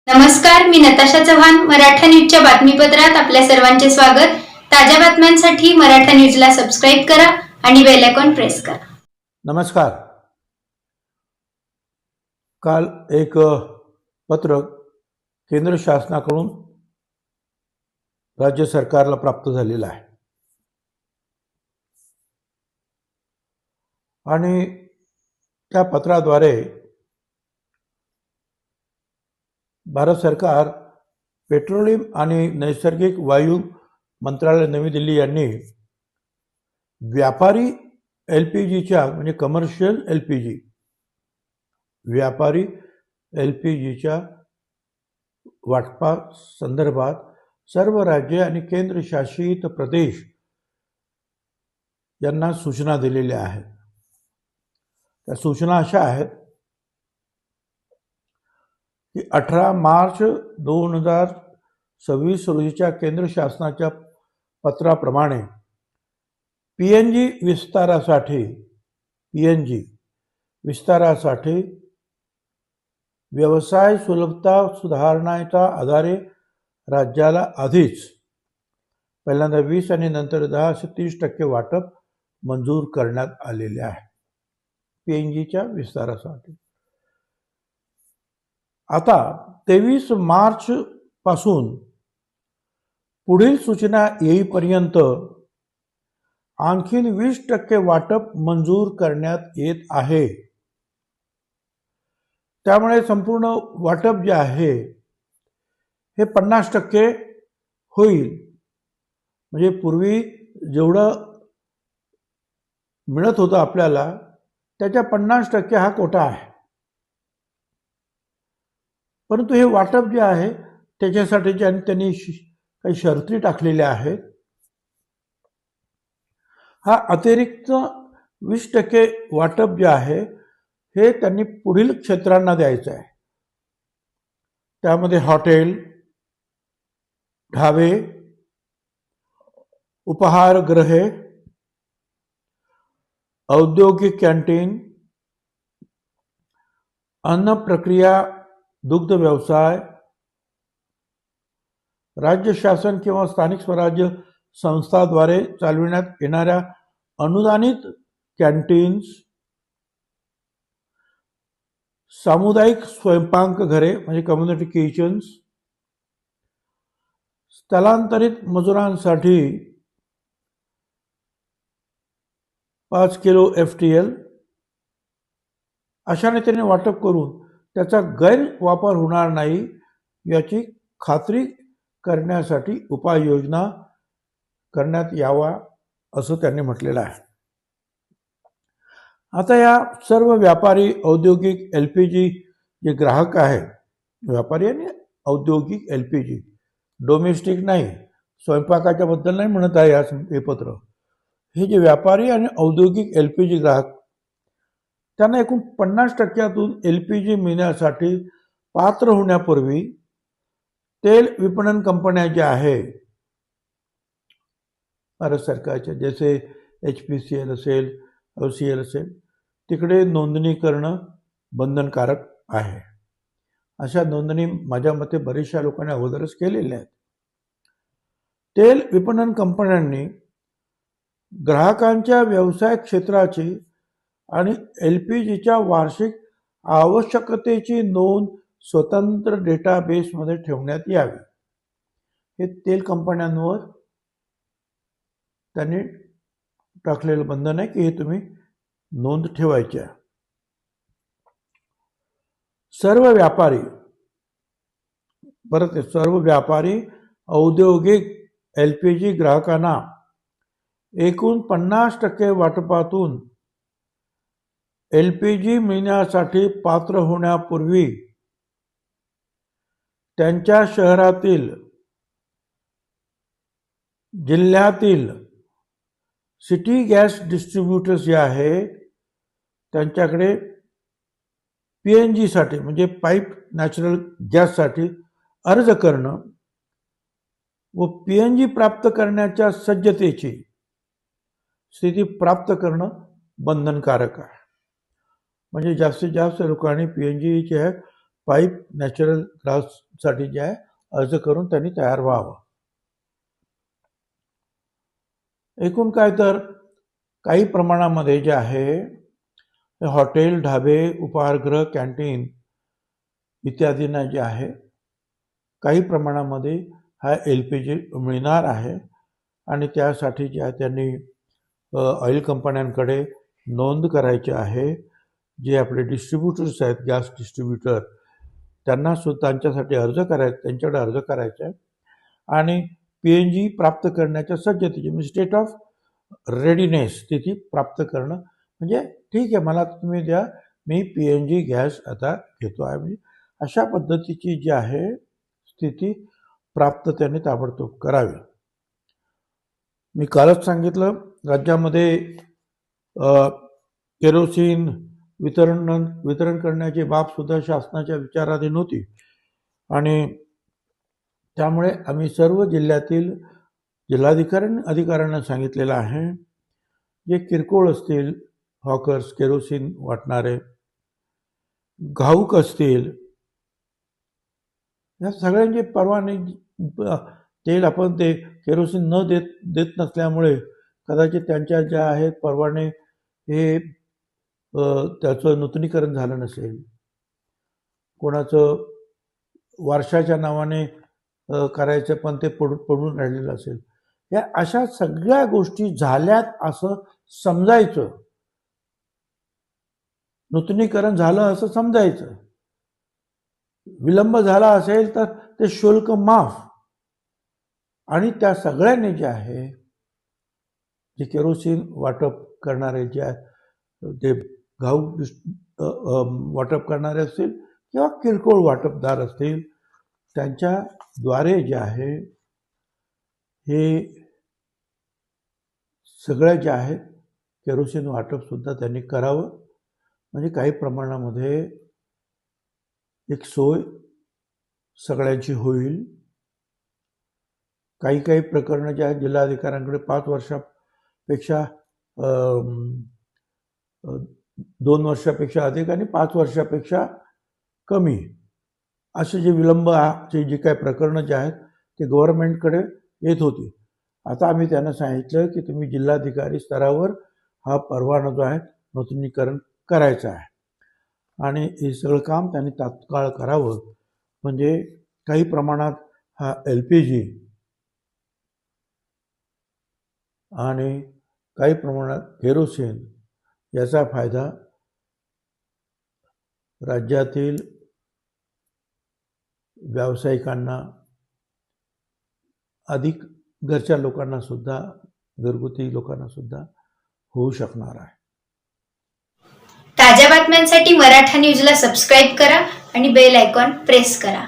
नमस्कार, मी नताशा चव्हाण. मराठा न्यूजच्या बातमीपत्रात आपल्या सर्वांचे स्वागत. ताज्या बातम्यांसाठी मराठा न्यूजला सबस्क्राईब करा आणि बेल आयकॉन प्रेस करा. नमस्कार. काल एक पत्र केंद्र शासनाकडून राज्य सरकारला प्राप्त झालेलं आहे आणि त्या पत्राद्वारे भारत सरकार पेट्रोलियम आणि नैसर्गिक वायू मंत्रालय नवी दिल्ली यांनी व्यापारी LPGच्या म्हणजे कमर्शियल LPG व्यापारी LPGच्या वाटपा संदर्भात सर्व राज्ये आणि केंद्रशासित प्रदेश यांना सूचना दिलेल्या आहेत. त्या सूचना अशा आहेत की 18 मार्च 2026 रोजीच्या केंद्र शासनाच्या पत्राप्रमाणे PNG विस्तारासाठी व्यवसाय सुलभता सुधारण्याच्या आधारे राज्याला आधीच पहिल्यांदा 20 आणि नंतर 10 असे 30% वाटप मंजूर करण्यात आलेले आहे PNGच्या विस्तारासाठी. आता 23 मार्च पासून पुढील सूचना येईपर्यंत आणखीन 20% वाटप मंजूर करण्यात येत आहे. त्यामुळे संपूर्ण वाटप जे आहे हे 50% होईल. म्हणजे पूर्वी जेवढं मिळत होतं आपल्याला त्याच्या 50% हा कोटा आहे. परंतु हे वाटप जे आहे त्याच्यासाठी त्यांनी काही शर्ती टाकलेल्या आहेत. हा अतिरिक्त 20% वाटप जे आहे हे त्यांनी पुढील क्षेत्रांना द्यायचं आहे. त्यामध्ये हॉटेल, ढाबे, उपहारगृहे, औद्योगिक कॅन्टीन, अन्न प्रक्रिया, दुग्ध व्यवसाय, राज्य शासन किंवा स्थानिक स्वराज्य संस्थाद्वारे चालविण्यात येणाऱ्या अनुदानित कॅन्टीन्स, सामुदायिक स्वयंपाकघरे म्हणजे कम्युनिटी किचन्स, स्थलांतरित मजुरांसाठी 5 किलो FTL अशा रीतीने वाटप करून त्याचा गैरवापर होणार नाही याची खात्री करण्यासाठी उपाययोजना करण्यात यावा असं त्यांनी म्हटलेलं आहे. आता या सर्व व्यापारी औद्योगिक LPG जे ग्राहक आहेत, व्यापारी आणि औद्योगिक LPG, डोमेस्टिक नाही, स्वयंपाकाच्या बद्दल नाही म्हणत आहे हे पत्र. हे जे व्यापारी आणि औद्योगिक LPG ग्राहक त्यांना एकूण 50%तून LPG मिळण्यासाठी पात्र होण्यापूर्वी तेल विपणन कंपन्या ज्या आहेत भारत सरकारच्या, जसे HPCL असेल, OCL असेल, तिकडे नोंदणी करणं बंधनकारक आहे. अशा नोंदणी माझ्या मते बऱ्याचशा लोकांनी अगोदरच केलेल्या आहेत. तेल विपणन कंपन्यांनी ग्राहकांच्या व्यवसाय क्षेत्राची आणि LPGच्या वार्षिक आवश्यकतेची नोंद स्वतंत्र डेटाबेसमध्ये ठेवण्यात यावी. हे तेल कंपन्यांवर त्यांनी टाकलेलं बंधन आहे की हे तुम्ही नोंद ठेवायची आहे. सर्व व्यापारी औद्योगिक LPG ग्राहकांना एकूण 50% वाटपातून LPG मिळण्यासाठी पात्र होण्यापूर्वी त्यांच्या शहरातील, जिल्ह्यातील सिटी गॅस डिस्ट्रीब्युटर्स जे आहे त्यांच्याकडे PNG साठी म्हणजे पाईप नॅचरल गॅससाठी अर्ज करणं व PNG प्राप्त करण्याच्या सज्जतेची स्थिती प्राप्त करणं बंधनकारक आहे. म्हणजे जास्तीत जास्त लोकांनी PNG पाईप नॅचरल ग्राससाठी जे आहे अर्ज करून त्यांनी तयार व्हावं. एकूण काय तर काही प्रमाणामध्ये जे आहे हॉटेल, ढाबे, उपाहारगृह, कॅन्टीन इत्यादींना जे आहे काही प्रमाणामध्ये हा LPG मिळणार आहे आणि त्यासाठी जे आहे त्यांनी ऑइल कंपन्यांकडे नोंद करायची आहे. जे आपले डिस्ट्रीब्युटर्स आहेत, गॅस डिस्ट्रीब्युटर, त्यांना सुद्धा त्यांच्यासाठी त्यांच्याकडे अर्ज करायचा आहे आणि PNG प्राप्त करण्याच्या सज्जतेची म्हणजे स्टेट ऑफ रेडीनेस स्थिती प्राप्त करणं. म्हणजे ठीक आहे, मला तुम्ही द्या, मी PNG गॅस आता घेतो आहे. म्हणजे अशा पद्धतीची जी आहे स्थिती प्राप्त त्यांनी ताबडतोब करावी. मी कालच सांगितलं, राज्यामध्ये केरोसिन वितरण करण्याची बाब सुद्धा शासनाच्या विचाराधीन होती आणि त्यामुळे आम्ही सर्व जिल्ह्यातील अधिकाऱ्यांना सांगितलेलं आहे, जे किरकोळ असतील हॉकर्स, केरोसिन वाटणारे, घाऊक असतील, या सगळ्यांचे परवाने तेल आपण ते केरोसिन न देत नसल्यामुळे कदाचित त्यांच्या ज्या आहेत परवाने हे त्याचं नूतनीकरण झालं नसेल, कोणाचं वर्षाच्या नावाने करायचं पण ते पडून राहिलेलं असेल. या अशा सगळ्या गोष्टी झाल्यात असं समजायचं, नूतनीकरण झालं असं समजायचं. विलंब झाला असेल तर ते शुल्क माफ. आणि त्या सगळ्यांनी जे आहे जे केरोसिन वाटप करणारे जे आहेत ते घाऊक वाटप करणारे असतील किंवा किरकोळ वाटपदार असतील, त्यांच्याद्वारे जे आहे हे सगळ्या जे आहेत केरोसिन वाटप सुद्धा त्यांनी करावं. म्हणजे काही प्रमाणामध्ये एक सोय सगळ्यांची होईल. काही प्रकरणं जे आहेत जिल्हाधिकाऱ्यांकडे 5 वर्षापेक्षा 2 वर्षापेक्षा अधिक आणि 5 वर्षापेक्षा कमी असे जे विलंबाचे जे काही प्रकरणं जे आहेत ते गव्हर्नमेंटकडे येत होती. आता आम्ही त्यांना सांगितलं की तुम्ही जिल्हाधिकारी स्तरावर हा परवाना जो आहे नूतनीकरण करायचं आहे आणि हे सगळं काम त्यांनी तात्काळ करावं. म्हणजे काही प्रमाणात हा LPG आणि काही प्रमाणात केरोसिन याचा फायदा राज्यातील व्यावसायिकांना, अधिक घरच्या लोकांना सुद्धा, घरगुती लोकांना सुद्धा होऊ शकणार आहे. ताज्या बातम्यांसाठी मराठा न्यूजला सबस्क्राईब करा आणि बेल आयकॉन प्रेस करा.